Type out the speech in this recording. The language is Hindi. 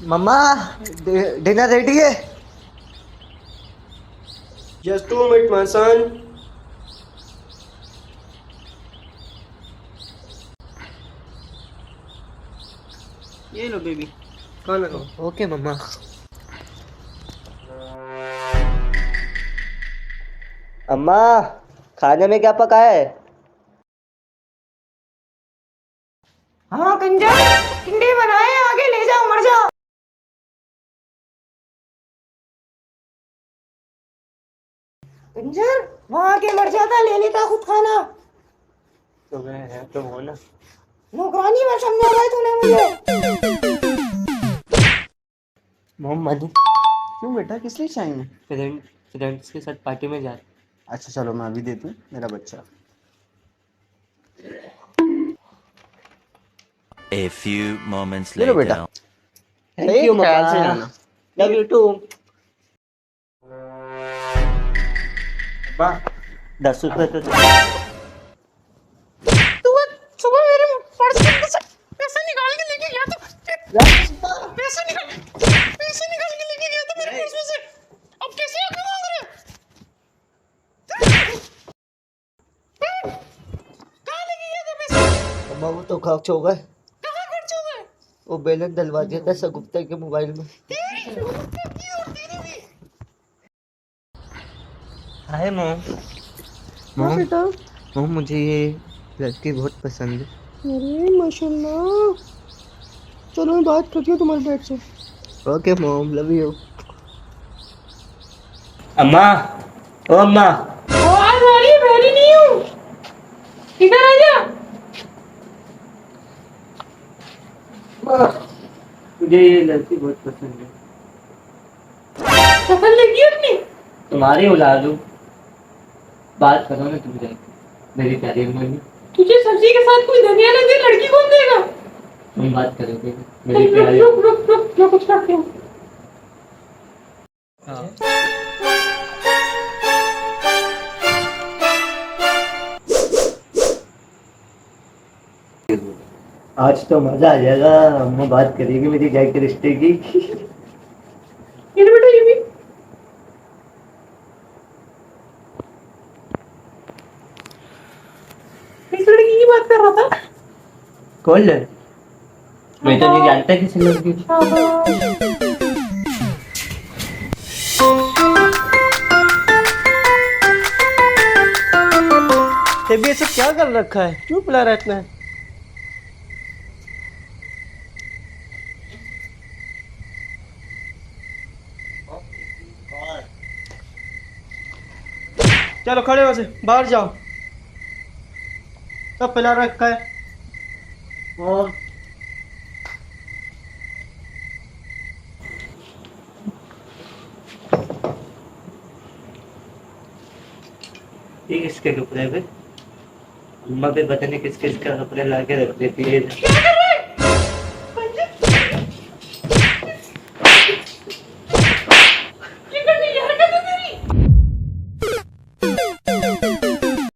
मम्मा डिनर रेडी है. Just 2 minutes, my son. ये लो बेबी, खाना खाओ. ओके मम्मा. अम्मा खाने में क्या पकाया है? हाँ कंजर, टिंडे बनाए, आगे ले जाओ, मर जाओ. कंजर, वहाँ आके मर जाता, ले लेता खुद खाना. तुम्हें है तो हो ना. नौकरानी में समझा रहा है तूने मुझे. मम्म मनी क्यों बेटा, किस लिए चाहिए? फ्रेंड्स के साथ पार्टी में जा रहे. अच्छा चलो, मैं अभी देता हूँ मेरा बच्चा. A few moments ले लो बेटा. later. थैंक यू ख्याल से मम्मा. जाना. Love you too. बा 10 रुपए तो तू सुबह मेरे पर्स से पैसे निकाल के लेके गया तो पैसे निकाल के लेके गया तो मेरे पर्स में से. अब कैसे आके मांग रहे हो? कहाँ लेके गया था पैसे? मम्मा वो तो खर्च हो गए. कहाँ खर्च हो गए? वो बैलेंस डलवा दिया था सगुप्ता के मोबाइल में. तेरी शुक्र की और तेरी भी. Hi mom. मॉम मॉम मुझे ये लड़की बहुत पसंद है. अरे माशाल्लाह. चलो मैं बात करती हूँ तुम्हारे डैड से. Okay mom love you. अम्मा ओ अम्मा. आवाज आ रही है, बहरी नहीं हूँ. इधर आ जा. मुझे ये लड़की बहुत पसंद है. सफल लगी अपनी. तुम्हारी औलाद हूँ. बात करो ना तुम जाके मेरी तारीफ में. तुझे सब्जी के साथ कोई धनिया ना दे, लड़की कौन देगा? तुम बात करोगे चल, मेरी प्यारी. रुक मैं कुछ करती हूँ. आज तो मजा आ जाएगा. अम्मा बात करेगी मेरी जाए के रिश्ते की. ये लो बेटा, ये भी. इस लड़की की बात कर रहा था. कौन है? मैं तो नहीं जानता किसी लड़की को. शाबाश. ये सब क्या कर रखा है? क्यों पिला रहा है इतना? चलो खड़े हो से बाहर जाओ. सब पिला रखा है. और ये किसके कपड़े पे? अम्मा पे पता नहीं किस किस का कपड़े ला के रख देती है.